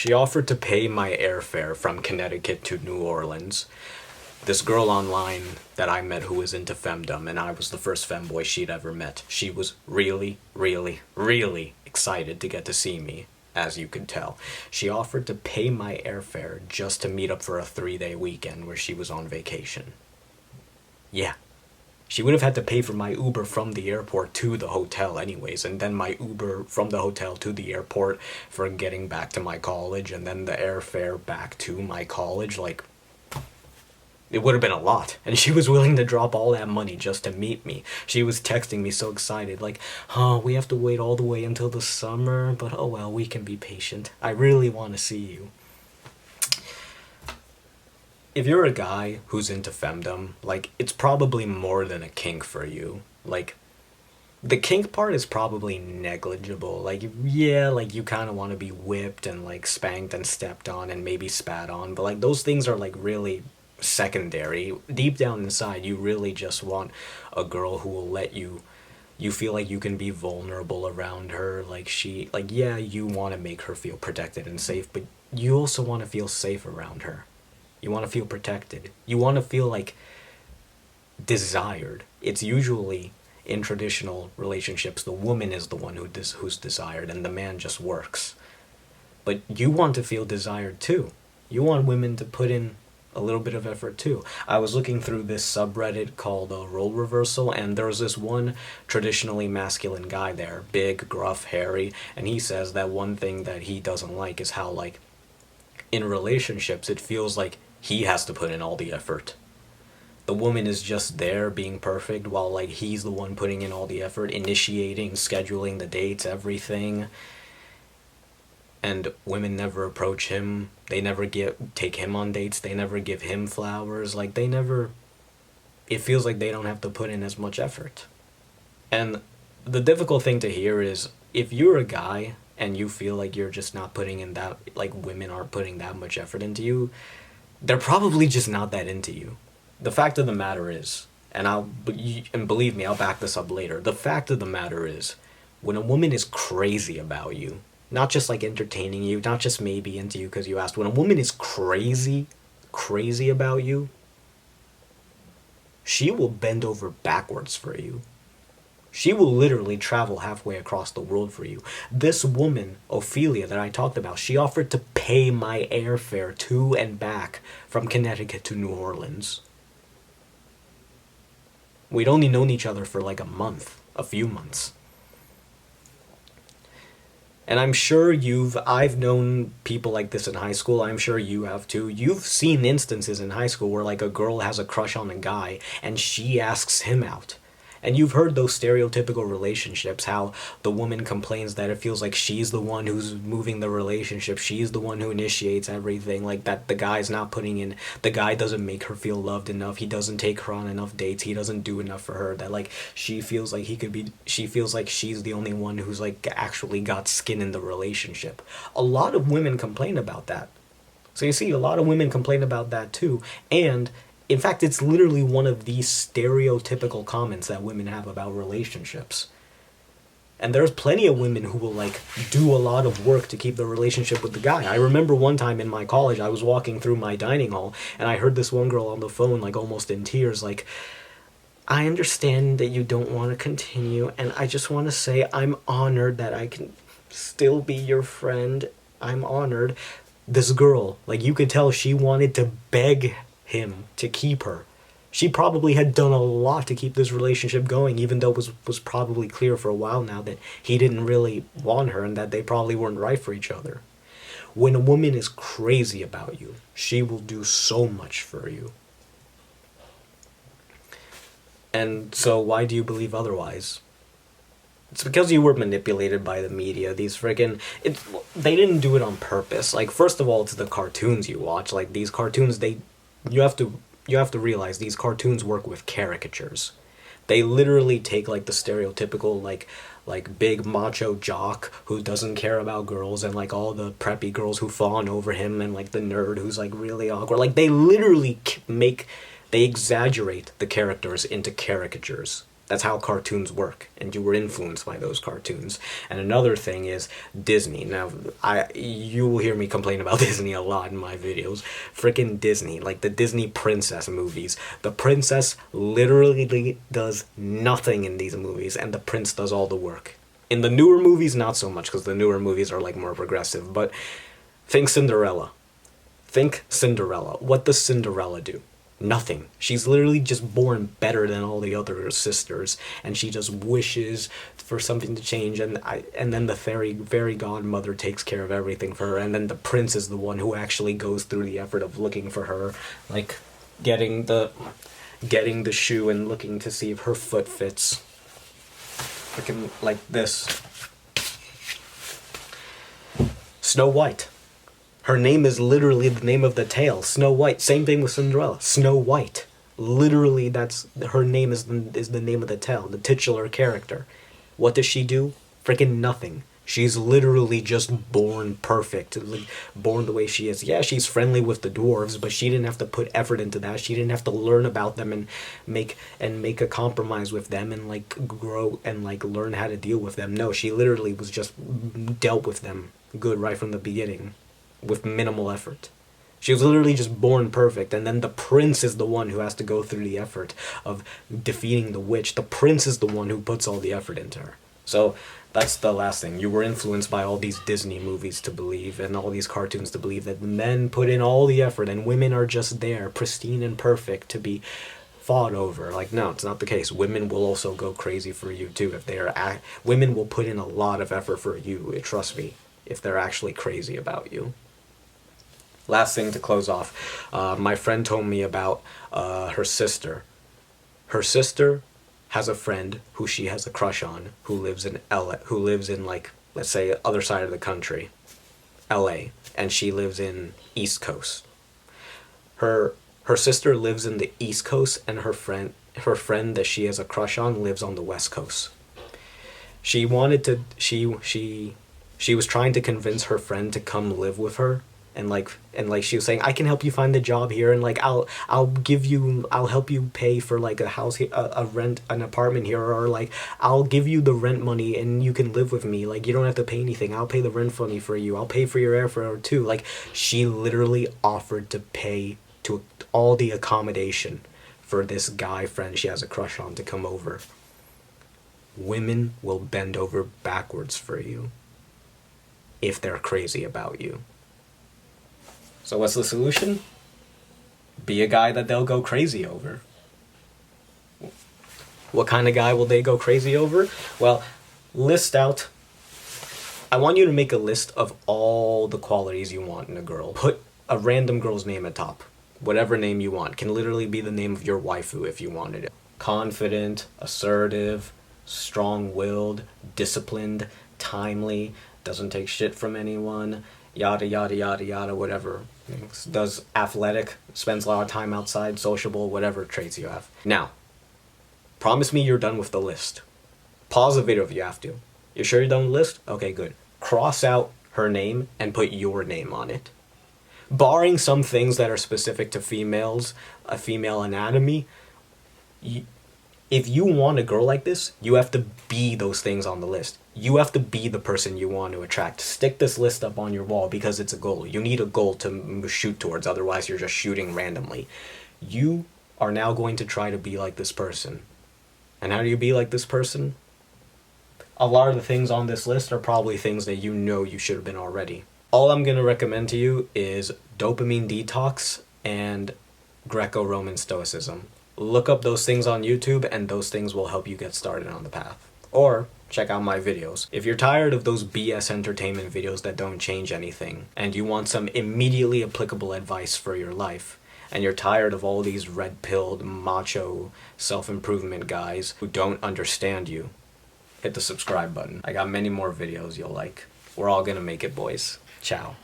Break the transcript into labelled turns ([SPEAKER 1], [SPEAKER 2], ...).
[SPEAKER 1] She offered to pay my airfare from Connecticut to New Orleans. This girl online that I met who was into Femdom, and I was the first femboy she'd ever met. She was really, really, really excited to get to see me, as you could tell. She offered to pay my airfare just to meet up for a 3-day weekend where she was on vacation. Yeah. She would have had to pay for my Uber from the airport to the hotel anyways, and then my Uber from the hotel to the airport for getting back to my college, and then the airfare back to my college. Like, it would have been a lot. And she was willing to drop all that money just to meet me. She was texting me so excited, like, we have to wait all the way until the summer, but oh well, we can be patient. I really want to see you. If you're a guy who's into femdom, like, it's probably more than a kink for you. Like, the kink part is probably negligible. Like, yeah, like, you kind of want to be whipped and, like, spanked and stepped on and maybe spat on, but, like, those things are, like, really secondary. Deep down inside, you really just want a girl who will let you feel like you can be vulnerable around her. Like, yeah, you want to make her feel protected and safe, but you also want to feel safe around her. You want to feel protected. You want to feel, like, desired. It's usually, in traditional relationships, the woman is the one who's desired, and the man just works. But you want to feel desired, too. You want women to put in a little bit of effort, too. I was looking through this subreddit called Role Reversal, and there was this one traditionally masculine guy there, big, gruff, hairy, and he says that one thing that he doesn't like is how, like, in relationships, it feels like he has to put in all the effort. The woman is just there being perfect while, like, he's the one putting in all the effort, initiating, scheduling the dates, everything. And women never approach him. They never take him on dates. They never give him flowers. Like, it feels like they don't have to put in as much effort. And the difficult thing to hear is, if you're a guy and you feel like you're just not putting in that, like, women aren't putting that much effort into you, they're probably just not that into you. The fact of the matter is, and believe me, I'll back this up later, the fact of the matter is, when a woman is crazy about you, not just, like, entertaining you, not just maybe into you because you asked, when a woman is crazy about you, she will bend over backwards for you. She will literally travel halfway across the world for you. This woman, Ophelia, that I talked about, she offered to pay my airfare to and back from Connecticut to New Orleans. We'd only known each other for like a few months. And I'm sure I've known people like this in high school. I'm sure you have too. You've seen instances in high school where, like, a girl has a crush on a guy and she asks him out. And you've heard those stereotypical relationships, how the woman complains that it feels like she's the one who's moving the relationship, she's the one who initiates everything, like that the guy's not putting in, the guy doesn't make her feel loved enough, he doesn't take her on enough dates, he doesn't do enough for her, that, like, she feels like she's the only one who's, like, actually got skin in the relationship. A lot of women complain about that. So you see, a lot of women complain about that too, and in fact, it's literally one of these stereotypical comments that women have about relationships. And there's plenty of women who will, like, do a lot of work to keep the relationship with the guy. I remember one time in my college, I was walking through my dining hall, and I heard this one girl on the phone, like, almost in tears, like, I understand that you don't want to continue, and I just want to say I'm honored that I can still be your friend. I'm honored. This girl, like, you could tell she wanted to beg him to keep her. She probably had done a lot to keep this relationship going, even though it was probably clear for a while now that he didn't really want her and that they probably weren't right for each other. When a woman is crazy about you, she will do so much for you. And so why do you believe otherwise? It's because you were manipulated by the media. They didn't do it on purpose. Like, first of all, it's the cartoons you watch. Like, these cartoons, you have to realize these cartoons work with caricatures. They literally take, like, the stereotypical, like big macho jock who doesn't care about girls, and, like, all the preppy girls who fawn over him, and, like, the nerd who's, like, really awkward. Like, they literally they exaggerate the characters into caricatures. That's how cartoons work, and you were influenced by those cartoons. And another thing is Disney. Now, you will hear me complain about Disney a lot in my videos. Freaking Disney, like the Disney princess movies. The princess literally does nothing in these movies, and the prince does all the work. In the newer movies, not so much, because the newer movies are like more progressive, but think Cinderella. Think Cinderella. What does Cinderella do? Nothing. She's literally just born better than all the other sisters, and she just wishes for something to change, and then the fairy godmother takes care of everything for her, and then the prince is the one who actually goes through the effort of looking for her, like getting the shoe and looking to see if her foot fits. Freaking like this. Snow White. Her name is literally the name of the tale, Snow White. Same thing with Cinderella, Snow White. Literally, that's her name is the name of the tale, the titular character. What does she do? Freaking nothing. She's literally just born perfect, like, born the way she is. Yeah, she's friendly with the dwarves, but she didn't have to put effort into that. She didn't have to learn about them and make a compromise with them and like grow and like learn how to deal with them. No, she literally was just dealt with them good right from the beginning, with minimal effort. She was literally just born perfect, and then the prince is the one who has to go through the effort of defeating the witch. The prince is the one who puts all the effort into her. So that's the last thing. You were influenced by all these Disney movies to believe, and all these cartoons to believe, that men put in all the effort and women are just there, pristine and perfect, to be fought over. Like, no, it's not the case. Women will also go crazy for you too. If they are, women will put in a lot of effort for you, trust me, if they're actually crazy about you. Last thing to close off, my friend told me about her sister. Her sister has a friend who she has a crush on, who lives in LA, who lives in, like, let's say, other side of the country, LA, and she lives in East Coast. Her sister lives in the East Coast, and her friend that she has a crush on lives on the West Coast. She was trying to convince her friend to come live with her. And like she was saying, I can help you find a job here, and like I'll help you pay for like a house, an apartment here, or like I'll give you the rent money and you can live with me. Like, you don't have to pay anything. I'll pay the rent money for you. I'll pay for your airfare too. Like, she literally offered to pay to all the accommodation for this guy friend she has a crush on to come over. Women will bend over backwards for you if they're crazy about you. So what's the solution? Be a guy that they'll go crazy over. What kind of guy will they go crazy over? Well, I want you to make a list of all the qualities you want in a girl. Put a random girl's name at top. Whatever name you want. Can literally be the name of your waifu if you wanted it. Confident, assertive, strong-willed, disciplined, timely, doesn't take shit from anyone, yada yada yada yada, whatever. Does athletic, spends a lot of time outside, sociable, whatever traits you have. Now, promise me you're done with the list. Pause the video if you have to. You sure you're done with the list? Okay, good. Cross out her name and put your name on it. Barring some things that are specific to females, a female anatomy, if you want a girl like this, you have to be those things on the list. You have to be the person you want to attract. Stick this list up on your wall because it's a goal. You need a goal to shoot towards, otherwise you're just shooting randomly. You are now going to try to be like this person. And how do you be like this person? A lot of the things on this list are probably things that you know you should have been already. All I'm going to recommend to you is dopamine detox and Greco-Roman Stoicism. Look up those things on YouTube, and those things will help you get started on the path. Or check out my videos. If you're tired of those BS entertainment videos that don't change anything, and you want some immediately applicable advice for your life, and you're tired of all these red-pilled, macho, self-improvement guys who don't understand you, hit the subscribe button. I got many more videos you'll like. We're all gonna make it, boys. Ciao.